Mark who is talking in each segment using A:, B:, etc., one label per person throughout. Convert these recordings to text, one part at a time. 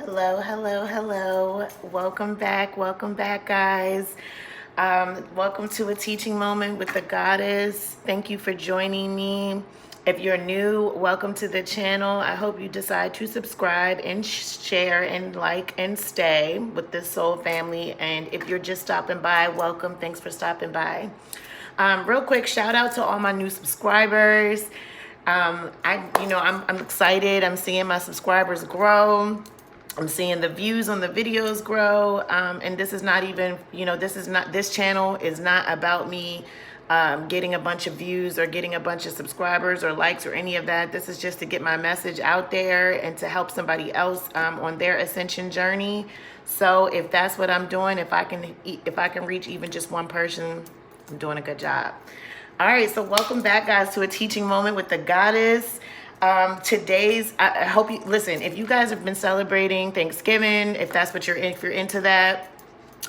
A: Hello, hello, hello. Welcome back, guys. Welcome to a teaching moment with the goddess. Thank you for joining me. If you're new, welcome to the channel. I hope you decide to subscribe and share and like and stay with this soul family. And if you're just stopping by, welcome. Thanks for stopping by. Real quick, shout out to all my new subscribers. I'm excited. I'm seeing my subscribers grow. I'm seeing the views on the videos grow. And this is not even, this channel is not about me getting a bunch of views or getting a bunch of subscribers or likes or any of that. This is just to get my message out there and to help somebody else on their ascension journey. So if that's what I'm doing, if I can reach even just one person, I'm doing a good job. All right, so welcome back, guys, to a teaching moment with the goddess. I hope you listen. If you guys have been celebrating Thanksgiving, if that's what if you're into that,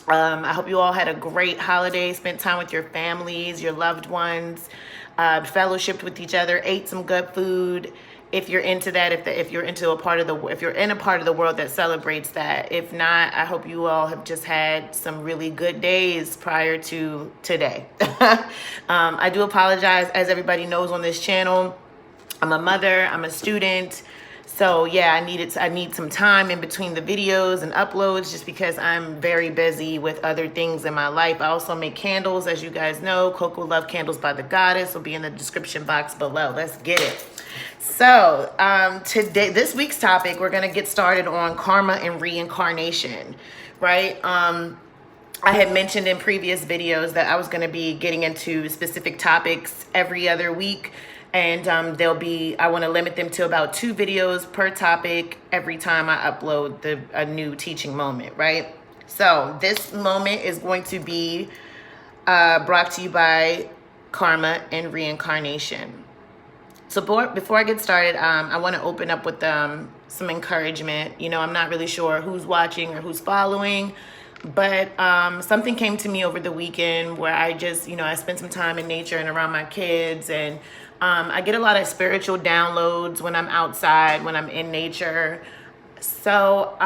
A: I hope you all had a great holiday, spent time with your families, your loved ones, fellowshipped with each other, ate some good food. If you're into that, if you're in a part of the world that celebrates that. If not, I hope you all have just had some really good days prior to today. I do apologize, as everybody knows on this channel. I'm a mother, I'm a student. So yeah, I need some time in between the videos and uploads just because I'm very busy with other things in my life. I also make candles, as you guys know. Cocoa Love Candles by the Goddess will be in the description box below. Let's get it. So this week's topic, we're gonna get started on karma and reincarnation, right? I had mentioned in previous videos that I was gonna be getting into specific topics every other week. And I want to limit them to about 2 videos per topic every time I upload a new teaching moment, right? So this moment is going to be brought to you by karma and reincarnation. So before I get started, I want to open up with some encouragement. I'm not really sure who's watching or who's following, but something came to me over the weekend where I just, I spent some time in nature and around my kids, and I get a lot of spiritual downloads when I'm outside, when I'm in nature. So,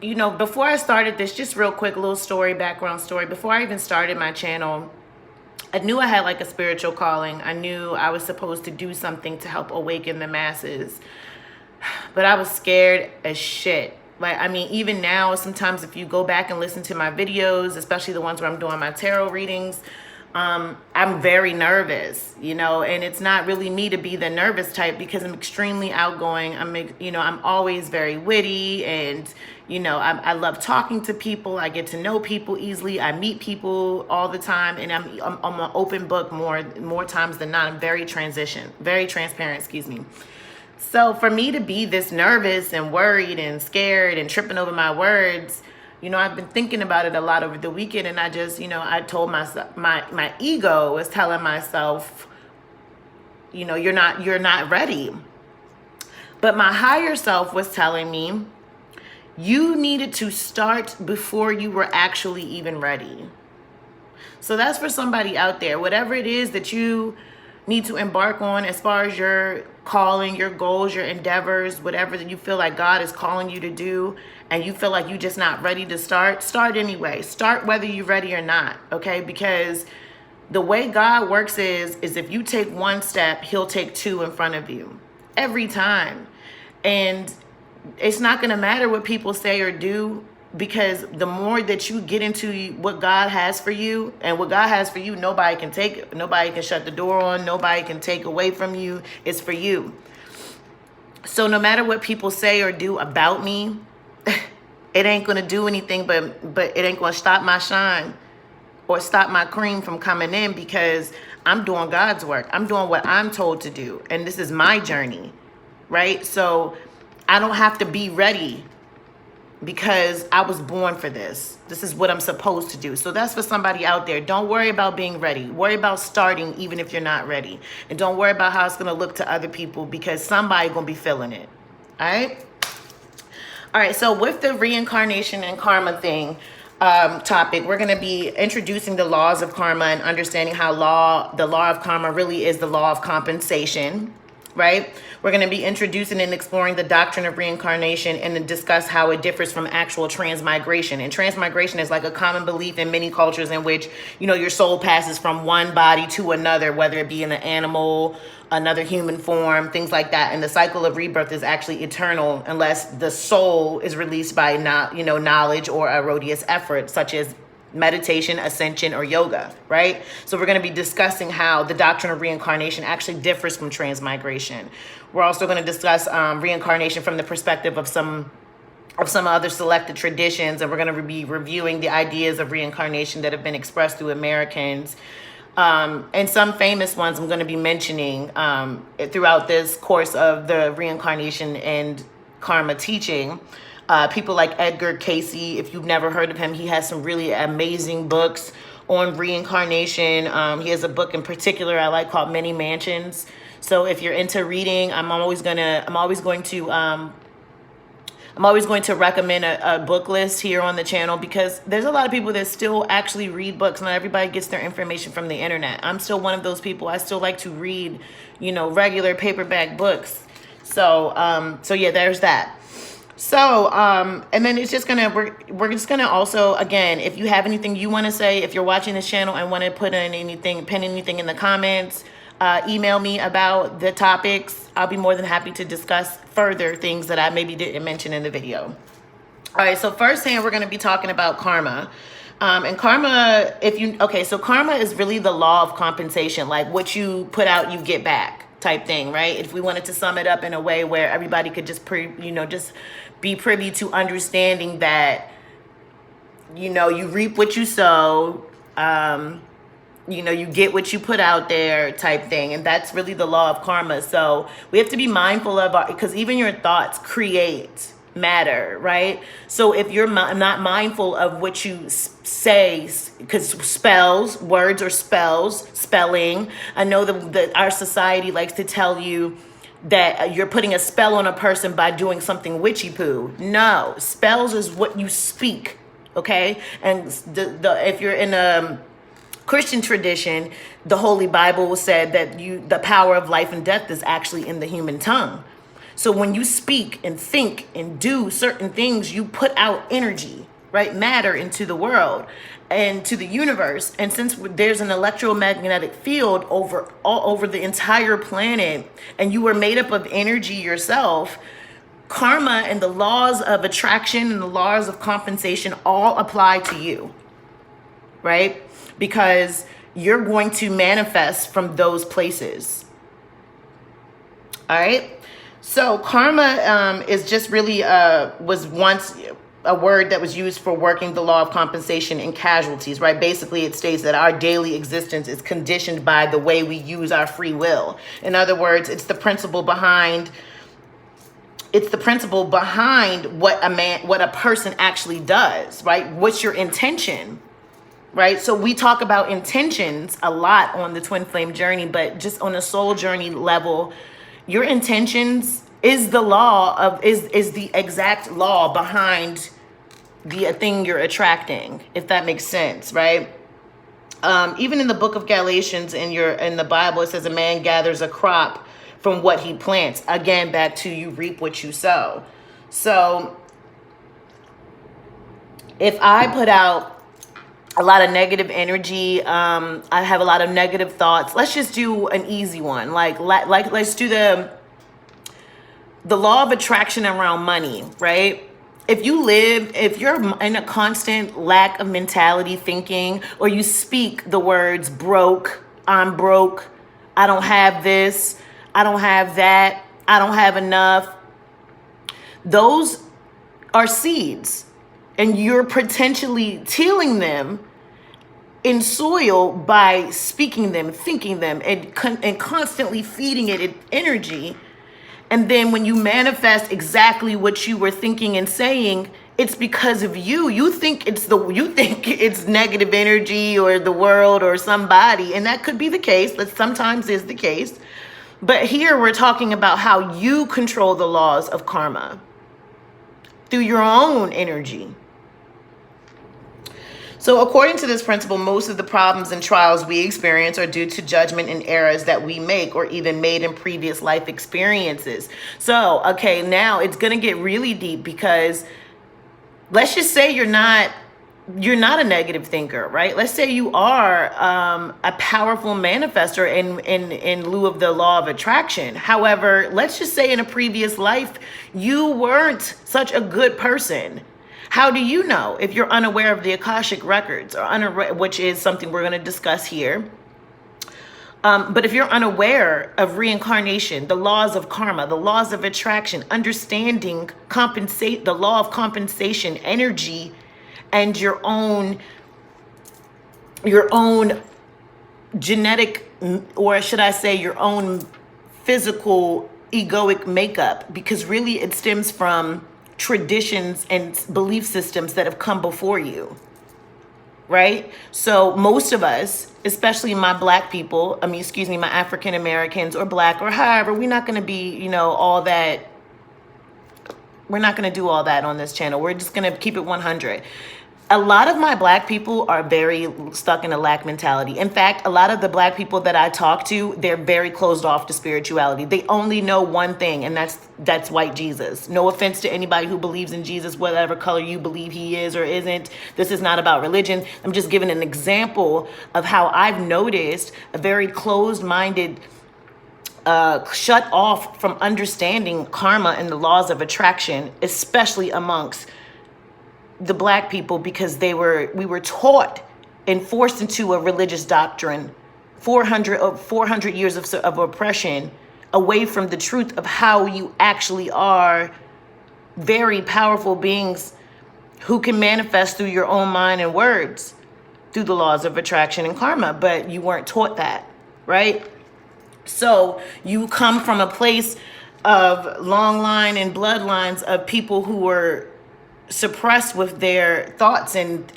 A: before I started this, just real quick, little background story. Before I even started my channel, I knew I had like a spiritual calling. I knew I was supposed to do something to help awaken the masses, but I was scared as shit. Even now, sometimes if you go back and listen to my videos, especially the ones where I'm doing my tarot readings, I'm very nervous, and it's not really me to be the nervous type because I'm extremely outgoing. I'm always very witty, and, I love talking to people. I get to know people easily. I meet people all the time, and I'm an open book more times than not. I'm very transparent, excuse me. So for me to be this nervous and worried and scared and tripping over my words, I've been thinking about it a lot over the weekend, and I just, I told myself, my ego was telling myself, you're not ready. But my higher self was telling me, you needed to start before you were actually even ready. So that's for somebody out there. Whatever it is that you need to embark on as far as your calling, your goals, your endeavors, whatever that you feel like God is calling you to do, and you feel like you're just not ready to start anyway. Start whether you're ready or not, okay? Because the way God works is if you take one step, he'll take 2 in front of you every time. And it's not going to matter what people say or do, because the more that you get into what God has for you, and what God has for you, nobody can take it. Nobody can shut the door on. Nobody can take away from you. It's for you. So no matter what people say or do about me, it ain't going to do anything, but it ain't going to stop my shine or stop my cream from coming in, because I'm doing God's work. I'm doing what I'm told to do. And this is my journey, right? So I don't have to be ready, because I was born for this. This is what I'm supposed to do. So that's for somebody out there. Don't worry about being ready. Worry about starting even if you're not ready. And don't worry about how it's going to look to other people, because somebody's going to be feeling it. All right? All right, so with the reincarnation and karma thing topic, we're going to be introducing the laws of karma and understanding how the law of karma really is the law of compensation. right? We're going to be introducing and exploring the doctrine of reincarnation and then discuss how it differs from actual transmigration. And transmigration is like a common belief in many cultures in which, you know, your soul passes from one body to another, whether it be in an animal, another human form, things like that. And the cycle of rebirth is actually eternal unless the soul is released by knowledge or erroneous effort, such as meditation, ascension, or yoga, right? So we're going to be discussing how the doctrine of reincarnation actually differs from transmigration. We're also going to discuss reincarnation from the perspective of some other selected traditions, and we're going to be reviewing the ideas of reincarnation that have been expressed through Americans. And some famous ones I'm going to be mentioning throughout this course of the reincarnation and karma teaching. People like Edgar Cayce, if you've never heard of him, he has some really amazing books on reincarnation. He has a book in particular I like called Many Mansions. So if you're into reading, I'm always going to recommend a book list here on the channel, because there's a lot of people that still actually read books. Not everybody gets their information from the internet. I'm still one of those people. I still like to read, regular paperback books. So yeah, there's that. So, and then it's just we're just gonna also, again, if you have anything you want to say, if you're watching this channel and want to pin anything in the comments, email me about the topics. I'll be more than happy to discuss further things that I maybe didn't mention in the video. All right, so firsthand, we're going to be talking about karma. And karma, so karma is really the law of compensation, like what you put out, you get back type thing, right? If we wanted to sum it up in a way where everybody could just be privy to understanding that, you reap what you sow, you get what you put out there type thing. And that's really the law of karma. So we have to be mindful of because even your thoughts create matter, right? So if you're not mindful of what you say, because words or spelling, I know that our society likes to tell you that you're putting a spell on a person by doing something witchy poo. No, spells is what you speak, okay? And if you're in a Christian tradition, the Holy Bible said that the power of life and death is actually in the human tongue. So when you speak and think and do certain things, you put out energy, right? Matter into the world and to the universe. And since there's an electromagnetic field all over the entire planet, and you are made up of energy yourself, karma and the laws of attraction and the laws of compensation all apply to you, right? Because you're going to manifest from those places. All right. So karma is just really was once a word that was used for working the law of compensation and casualties, right? Basically, it states that our daily existence is conditioned by the way we use our free will. In other words, it's the principle behind what a person actually does, right? What's your intention? Right? So we talk about intentions a lot on the Twin Flame journey, but just on a soul journey level, your intentions is the exact law behind the thing you're attracting, if that makes sense, right? Even in the book of Galatians in the Bible, it says a man gathers a crop from what he plants. Again, back to you reap what you sow. So if I put out a lot of negative energy, I have a lot of negative thoughts. Let's just do an easy one. Like let's do the law of attraction around money, right? If you're in a constant lack of mentality thinking, or you speak the words broke, I'm broke, I don't have this, I don't have that, I don't have enough, those are seeds. And you're potentially tilling them in soil by speaking them, thinking them, and constantly feeding it energy. And then when you manifest exactly what you were thinking and saying, it's because of you. You think it's negative energy or the world or somebody, and that could be the case. That sometimes is the case. But here we're talking about how you control the laws of karma through your own energy. So according to this principle, most of the problems and trials we experience are due to judgment and errors that we make or even made in previous life experiences. So, okay, now it's going to get really deep, because let's just say you're not a negative thinker, right? Let's say you are a powerful manifester in lieu of the law of attraction. However, let's just say in a previous life, you weren't such a good person. How do you know if you're unaware of the Akashic records, or which is something we're going to discuss here? But if you're unaware of reincarnation, the laws of karma, the laws of attraction, understanding the law of compensation, energy, and your own genetic, or should I say your own physical egoic makeup, because really it stems from traditions and belief systems that have come before you, right? So most of us, especially my black people, my African Americans or black or however, we're not going to be, all that. We're not going to do all that on this channel. We're just going to keep it 100. A lot of my black people are very stuck in a lack mentality. In fact, a lot of the black people that I talk to, they're very closed off to spirituality. They only know one thing, and that's white Jesus. No offense to anybody who believes in Jesus, whatever color you believe he is or isn't. This is not about religion. I'm just giving an example of how I've noticed a very closed-minded, shut off from understanding karma and the laws of attraction, especially amongst the black people, because we were taught and forced into a religious doctrine, 400 years of oppression, away from the truth of how you actually are very powerful beings who can manifest through your own mind and words through the laws of attraction and karma. But you weren't taught that, right? So you come from a place of long line and bloodlines of people who were suppressed with their thoughts and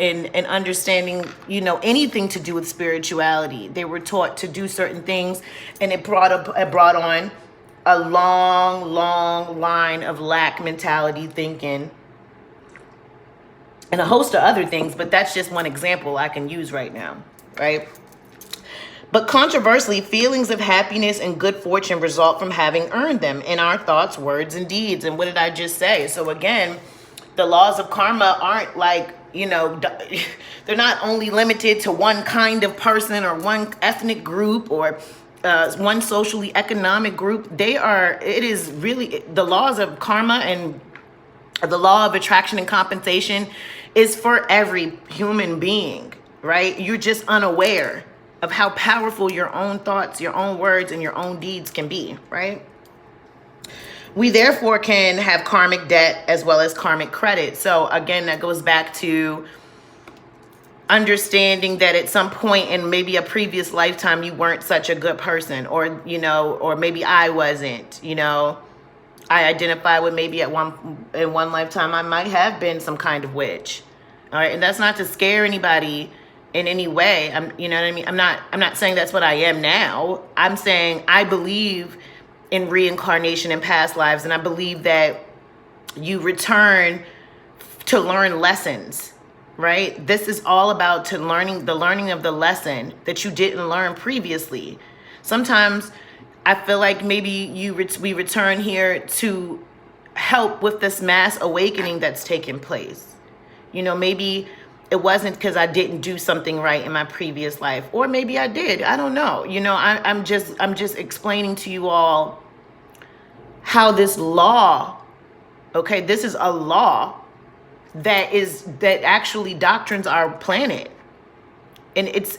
A: understanding, anything to do with spirituality. They were taught to do certain things, and it brought on a long line of lack mentality thinking and a host of other things, but that's just one example I can use right now, right? But controversially, feelings of happiness and good fortune result from having earned them in our thoughts, words, and deeds. And what did I just say? So again, the laws of karma aren't like, they're not only limited to one kind of person or one ethnic group or one socially economic group. It is really, the laws of karma and the law of attraction and compensation is for every human being, right? You're just unaware of how powerful your own thoughts, your own words, and your own deeds can be, right? We therefore can have karmic debt as well as karmic credit. So again, that goes back to understanding that at some point in maybe a previous lifetime, you weren't such a good person, or, or maybe I wasn't, I identify with maybe in one lifetime, I might have been some kind of witch. All right. And that's not to scare anybody in any way. You know what I mean? I'm not saying that's what I am now. I'm saying I believe in reincarnation and past lives, and I believe that you return to learn lessons, right? This is all about the learning of the lesson that you didn't learn previously. Sometimes I feel like maybe we return here to help with this mass awakening that's taking place. Maybe it wasn't because I didn't do something right in my previous life, or maybe I did. I don't know. I'm just explaining to you all how this law, okay, this is a law that actually doctrines our planet, and it's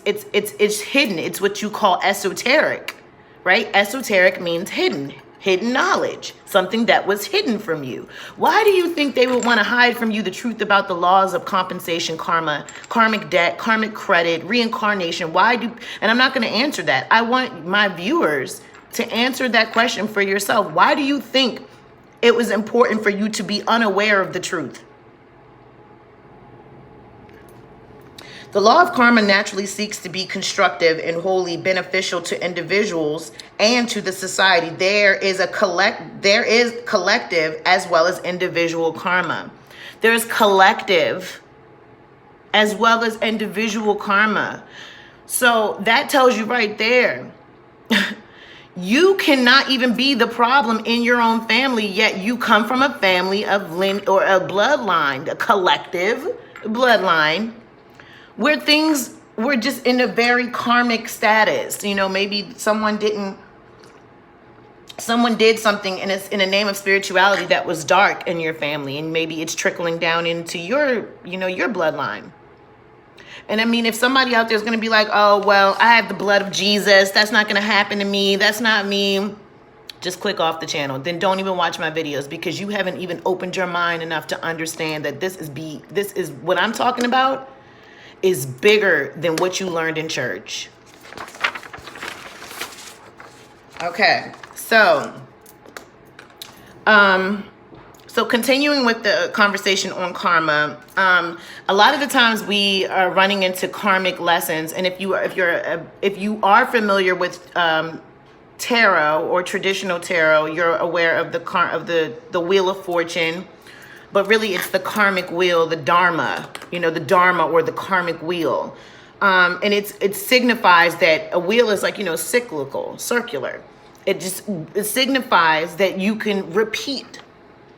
A: hidden. It's what you call esoteric, right? Esoteric means hidden knowledge, something that was hidden from you. Why do you think they would want to hide from you the truth about the laws of compensation, karma, karmic debt, karmic credit, reincarnation? And I'm not going to answer that. I want my viewers to answer that question for yourself. Why do you think it was important for you to be unaware of the truth? The law of karma naturally seeks to be constructive and wholly beneficial to individuals and to the society. There is collective as well as individual karma. There is collective as well as individual karma. So that tells you right there, you cannot even be the problem in your own family, yet you come from a family of or a bloodline, a collective bloodline, where things were just in a very karmic status. You know, maybe someone did something and it's in the name of spirituality that was dark in your family, and maybe it's trickling down into your, you know, your bloodline. And I mean, if somebody out there is going to be like, oh, well, I have the blood of Jesus, that's not going to happen to me, that's not me, just click off the channel. Then don't even watch my videos, because you haven't even opened your mind enough to understand that this is what I'm talking about is bigger than what you learned in church. Okay, so continuing with the conversation on karma, a lot of the times we are running into karmic lessons, and if you are familiar with tarot or traditional tarot, you're aware of the Wheel of Fortune, but really it's the karmic wheel, the Dharma, the Dharma or the karmic wheel, and it signifies that a wheel is like cyclical, circular. It signifies that you can repeat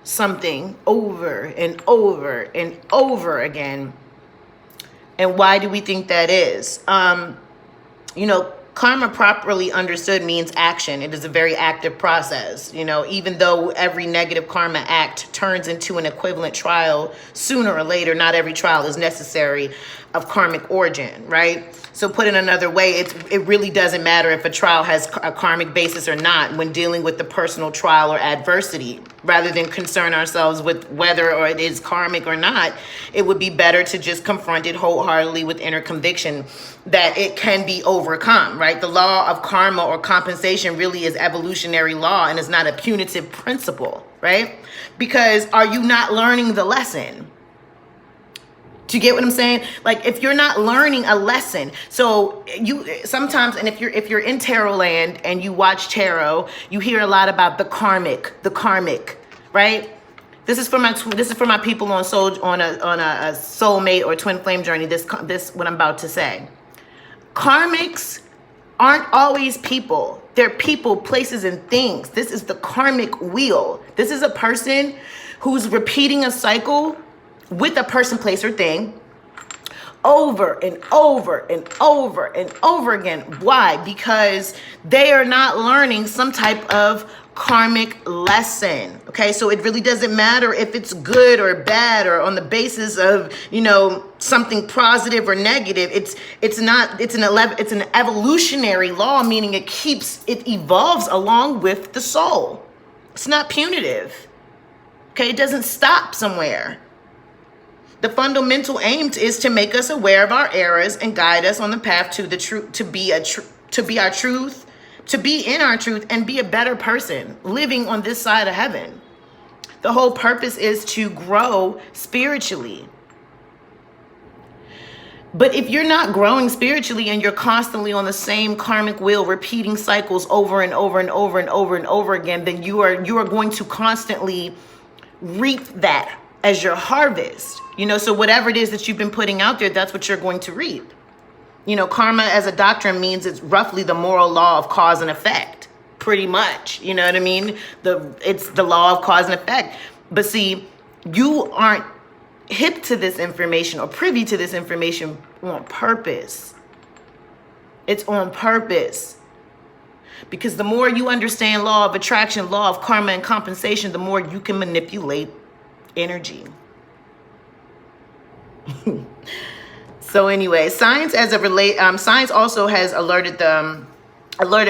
A: something over and over and over again. And why do we think that is? Karma properly understood means action. It is a very active process. Even though every negative karma act turns into an equivalent trial sooner or later, not every trial is necessary of karmic origin, right? So put in another way, it really doesn't matter if a trial has a karmic basis or not when dealing with the personal trial or adversity. Rather than concern ourselves with whether or it is karmic or not, it would be better to just confront it wholeheartedly with inner conviction that it can be overcome, right? The law of karma or compensation really is evolutionary law and is not a punitive principle, right? Because are you not learning the lesson? Do you get what I'm saying? Like, if you're not learning a lesson, so you sometimes, and if you're in tarot land and you watch tarot, you hear a lot about the karmic, right? This is for my people on a soulmate or twin flame journey. This what I'm about to say. Karmics aren't always people. They're people, places, and things. This is the karmic wheel. This is a person who's repeating a cycle with a person, place, or thing over and over and over and over again. Why? Because they are not learning some type of karmic lesson. Okay, so it really doesn't matter if it's good or bad or on the basis of something positive or negative. It's an evolutionary law, meaning it evolves along with the soul. It's not punitive. Okay, it doesn't stop somewhere. The fundamental aim is to make us aware of our errors and guide us on the path to the truth, to be our truth, to be in our truth, and be a better person living on this side of heaven. The whole purpose is to grow spiritually. But if you're not growing spiritually and you're constantly on the same karmic wheel, repeating cycles over and over and over and over and over again, then you are going to constantly reap that as your harvest. So whatever it is that you've been putting out there, that's what you're going to reap. Karma as a doctrine means it's roughly the moral law of cause and effect, pretty much. You know what I mean? It's the law of cause and effect. But see, you aren't hip to this information or privy to this information on purpose. It's on purpose. Because the more you understand law of attraction, law of karma and compensation, the more you can manipulate energy. So anyway, science also has alerted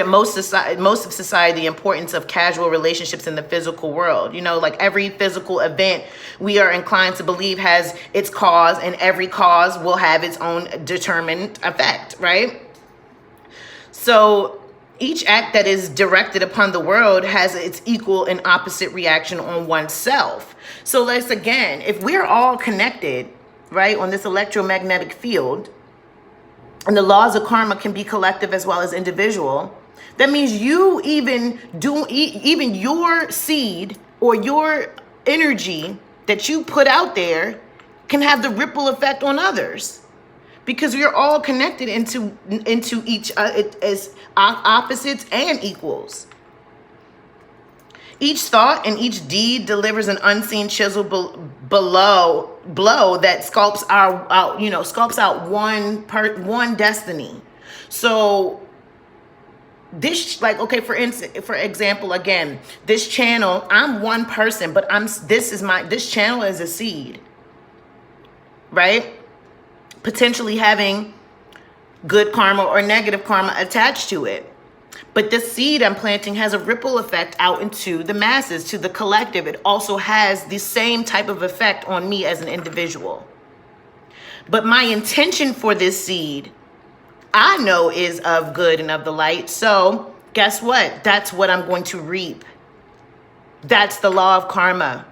A: most of society the importance of casual relationships in the physical world. Like every physical event, we are inclined to believe has its cause, and every cause will have its own determined effect, right? So each act that is directed upon the world has its equal and opposite reaction on oneself. So let's again, if we're all connected, right, on this electromagnetic field, and the laws of karma can be collective as well as individual, that means even your seed or your energy that you put out there can have the ripple effect on others, because we are all connected into each as opposites and equals. Each thought and each deed delivers an unseen chisel blow that sculpts sculpts out one destiny. So this, like, okay, for example, again, this channel, I'm one person, but this channel is a seed, right? Potentially having good karma or negative karma attached to it. But this seed I'm planting has a ripple effect out into the masses, to the collective. It also has the same type of effect on me as an individual. But my intention for this seed, I know, is of good and of the light. So guess what? That's what I'm going to reap. That's the law of karma.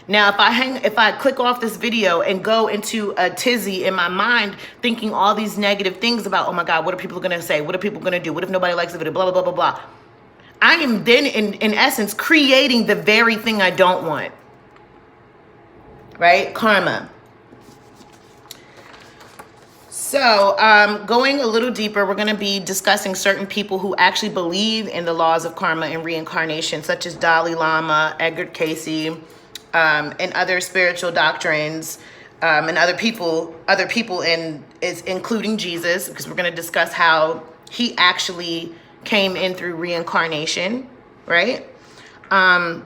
A: Now, if I click off this video and go into a tizzy in my mind, thinking all these negative things about, oh my God, what are people going to say? What are people going to do? What if nobody likes the video? Blah, blah, blah, blah, blah. I am then, in essence, creating the very thing I don't want. Right? Karma. So going a little deeper, we're going to be discussing certain people who actually believe in the laws of karma and reincarnation, such as Dalai Lama, Edgar Cayce, and other spiritual doctrines, and other people including Jesus, because we're going to discuss how he actually came in through reincarnation, right? And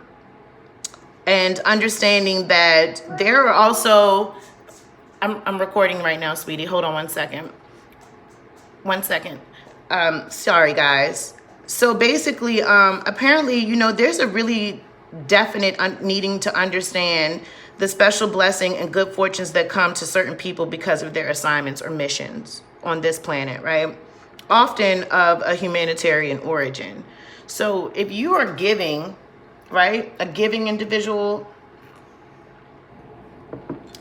A: understanding that there are also, I'm recording right now, sweetie. Hold on 1 second. 1 second. Sorry, guys. So basically, apparently, there's a really definite needing to understand the special blessing and good fortunes that come to certain people because of their assignments or missions on this planet, right? Often of a humanitarian origin. So if you are giving, right, a giving individual,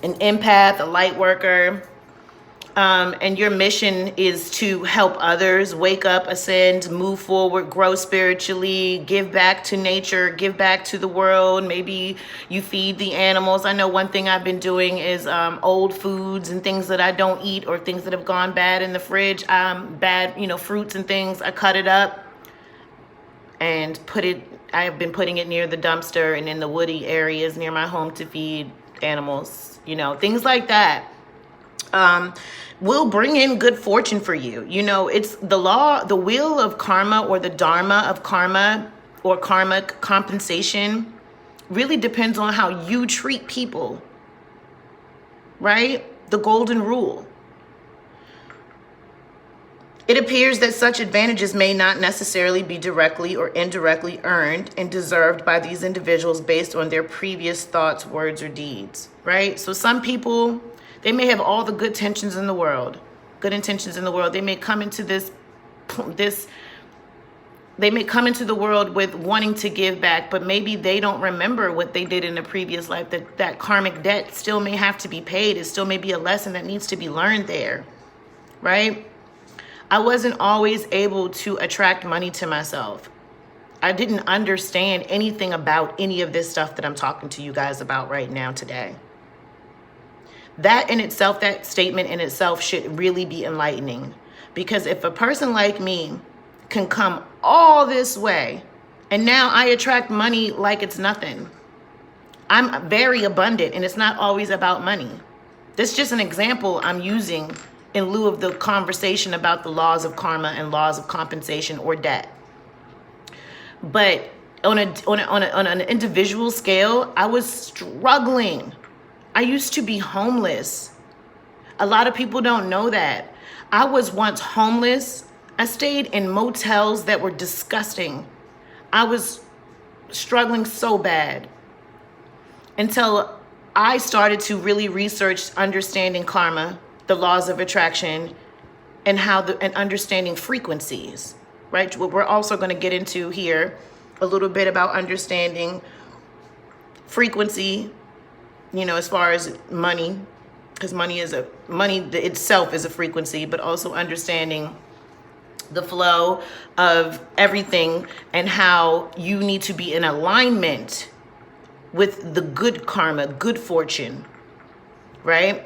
A: an empath, a light worker, and your mission is to help others wake up, ascend, move forward, grow spiritually, give back to nature, give back to the world. Maybe you feed the animals. I know one thing I've been doing is old foods and things that I don't eat, or things that have gone bad in the fridge, bad, fruits and things. I cut it up and I have been putting it near the dumpster and in the woody areas near my home to feed animals, things like that. Will bring in good fortune for you. It's the law, the wheel of karma, or the dharma of karma, or karmic compensation, really depends on how you treat people, right? The golden rule. It appears that such advantages may not necessarily be directly or indirectly earned and deserved by these individuals based on their previous thoughts, words, or deeds, right? So some people, they may have all the good intentions in the world. They may come into they may come into the world with wanting to give back, but maybe they don't remember what they did in a previous life. That karmic debt still may have to be paid. It still may be a lesson that needs to be learned there, right? I wasn't always able to attract money to myself. I didn't understand anything about any of this stuff that I'm talking to you guys about right now today. That in itself, that statement in itself should really be enlightening. Because if a person like me can come all this way, and now I attract money like it's nothing. I'm very abundant, and it's not always about money. This is just an example I'm using in lieu of the conversation about the laws of karma and laws of compensation or debt. But on an individual scale, I was struggling. I used to be homeless. A lot of people don't know that. I was once homeless. I stayed in motels that were disgusting. I was struggling so bad until I started to really research understanding karma, the laws of attraction, and and understanding frequencies, right? We're also going to get into here a little bit about understanding frequency, as far as money, because money itself is a frequency, but also understanding the flow of everything and how you need to be in alignment with the good karma, good fortune, right?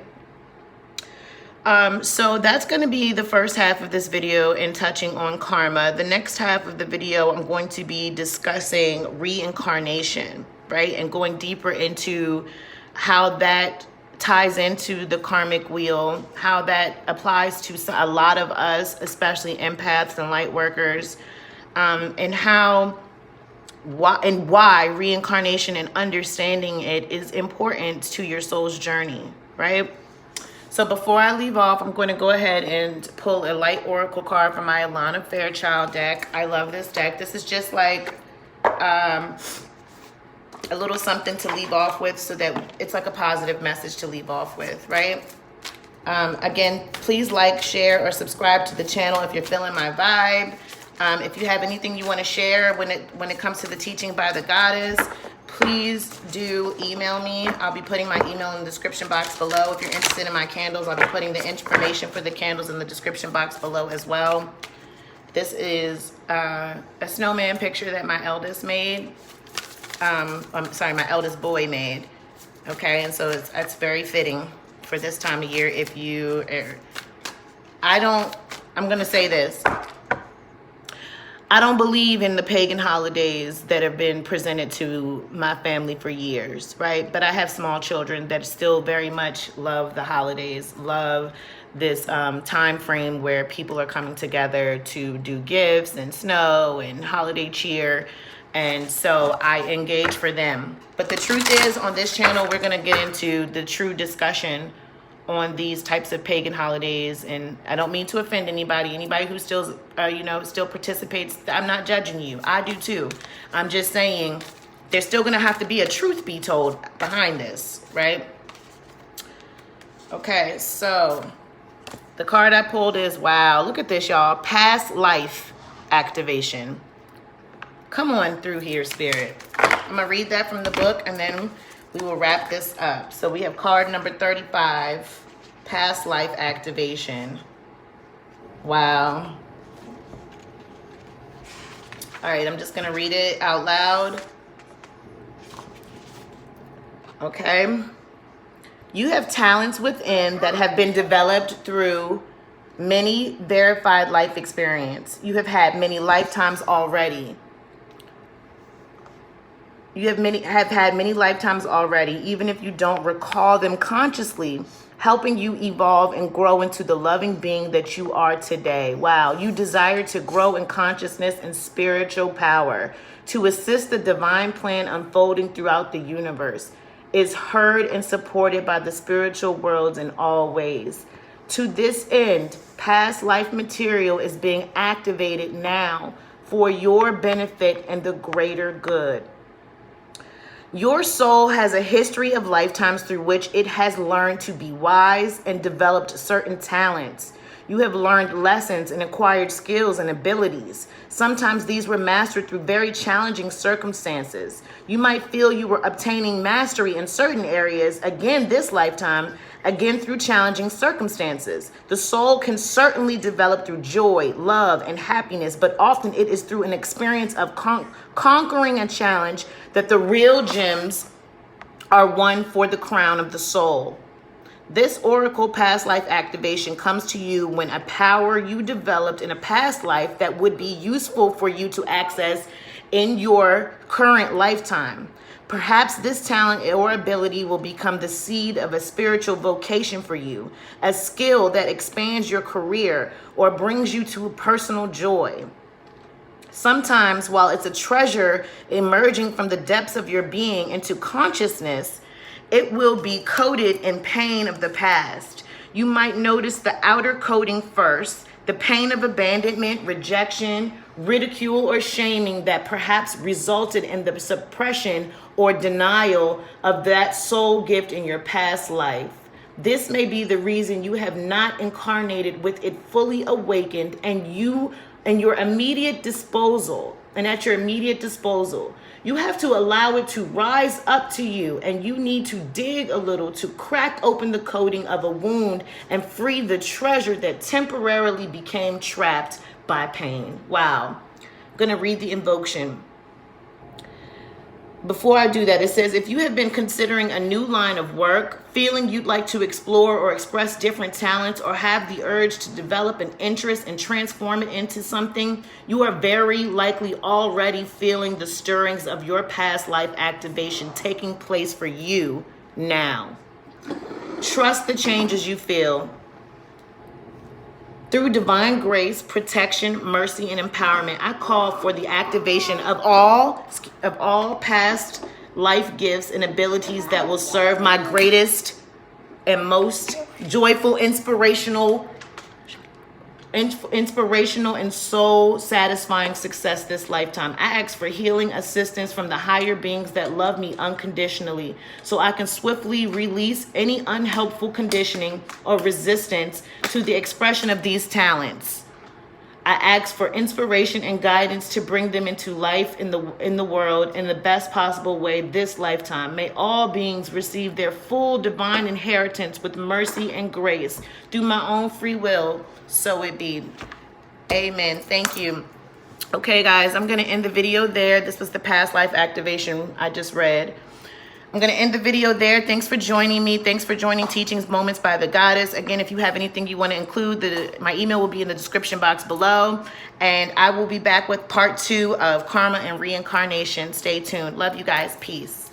A: So that's going to be the first half of this video in touching on karma. The next half of the video, I'm going to be discussing reincarnation, right? And going deeper into how that ties into the karmic wheel, how that applies to a lot of us, especially empaths and light workers, and why reincarnation and understanding it is important to your soul's journey, right? So before I leave off, I'm going to go ahead and pull a light oracle card from my Alana Fairchild deck. I love this deck. This is just like a little something to leave off with, so that it's like a positive message to leave off with, right? Again, please like, share, or subscribe to the channel if you're feeling my vibe. If you have anything you want to share when it comes to the teaching by the goddess, please do email me. I'll be putting my email in the description box below. If you're interested in my candles, I'll be putting the information for the candles in the description box below as well. This is a snowman picture that my eldest made. I'm sorry, my eldest boy made. Okay, and so it's very fitting for this time of year. If you, I'm gonna say this. I don't believe in the pagan holidays that have been presented to my family for years, right? But I have small children that still very much love the holidays, love this time frame where people are coming together to do gifts and snow and holiday cheer. And so I engage for them. But the truth is, on this channel, we're going to get into the true discussion on these types of pagan holidays. And I don't mean to offend anybody who still still participates. I'm not judging you. I do too. I'm just saying there's still gonna have to be a truth be told behind this, right? Okay, so the card I pulled is, wow, look at this, y'all. Past life activation. Come on through here, Spirit. I'm gonna read that from the book, and then we will wrap this up. So we have card number 35, past life activation. Wow. All right, I'm just gonna read it out loud. Okay. You have talents within that have been developed through many verified life experience. You have had many lifetimes already. You have had many lifetimes already, even if you don't recall them consciously, helping you evolve and grow into the loving being that you are today. Wow, you desire to grow in consciousness and spiritual power, to assist the divine plan unfolding throughout the universe, is heard and supported by the spiritual worlds in all ways. To this end, past life material is being activated now for your benefit and the greater good. Your soul has a history of lifetimes through which it has learned to be wise and developed certain talents. You have learned lessons and acquired skills and abilities. Sometimes these were mastered through very challenging circumstances. You might feel you were obtaining mastery in certain areas, again this lifetime, again through challenging circumstances. The soul can certainly develop through joy, love, and happiness, but often it is through an experience of conquering a challenge that the real gems are won for the crown of the soul. This oracle past life activation comes to you when a power you developed in a past life that would be useful for you to access in your current lifetime. Perhaps this talent or ability will become the seed of a spiritual vocation for you, a skill that expands your career or brings you to personal joy. Sometimes, while it's a treasure emerging from the depths of your being into consciousness, it will be coated in pain of the past. You might notice the outer coating first, the pain of abandonment, rejection, ridicule, or shaming that perhaps resulted in the suppression or denial of that soul gift in your past life. This may be the reason you have not incarnated with it fully awakened and at your immediate disposal. You have to allow it to rise up to you, and you need to dig a little to crack open the coating of a wound and free the treasure that temporarily became trapped by pain. Wow. I'm going to read the invocation. before I do that, it says, if you have been considering a new line of work, feeling you'd like to explore or express different talents, or have the urge to develop an interest and transform it into something, you are very likely already feeling the stirrings of your past life activation taking place for you now. Trust the changes you feel. Through divine grace, protection, mercy, and empowerment, I call for the activation of all past life gifts and abilities that will serve my greatest and most joyful, inspirational and soul satisfying success this lifetime. I ask for healing assistance from the higher beings that love me unconditionally, so I can swiftly release any unhelpful conditioning or resistance to the expression of these talents. I ask for inspiration and guidance to bring them into life in the world in the best possible way this lifetime. May all beings receive their full divine inheritance with mercy and grace through my own free will. So it be. Amen. Thank you. Okay, guys, I'm going to end the video there. This was the past life activation I just read. I'm going to end the video there. Thanks for joining me. Thanks for joining Teachings Moments by the Goddess. Again, if you have anything you want to include, my email will be in the description box below. And I will be back with part 2 of Karma and Reincarnation. Stay tuned. Love you guys. Peace.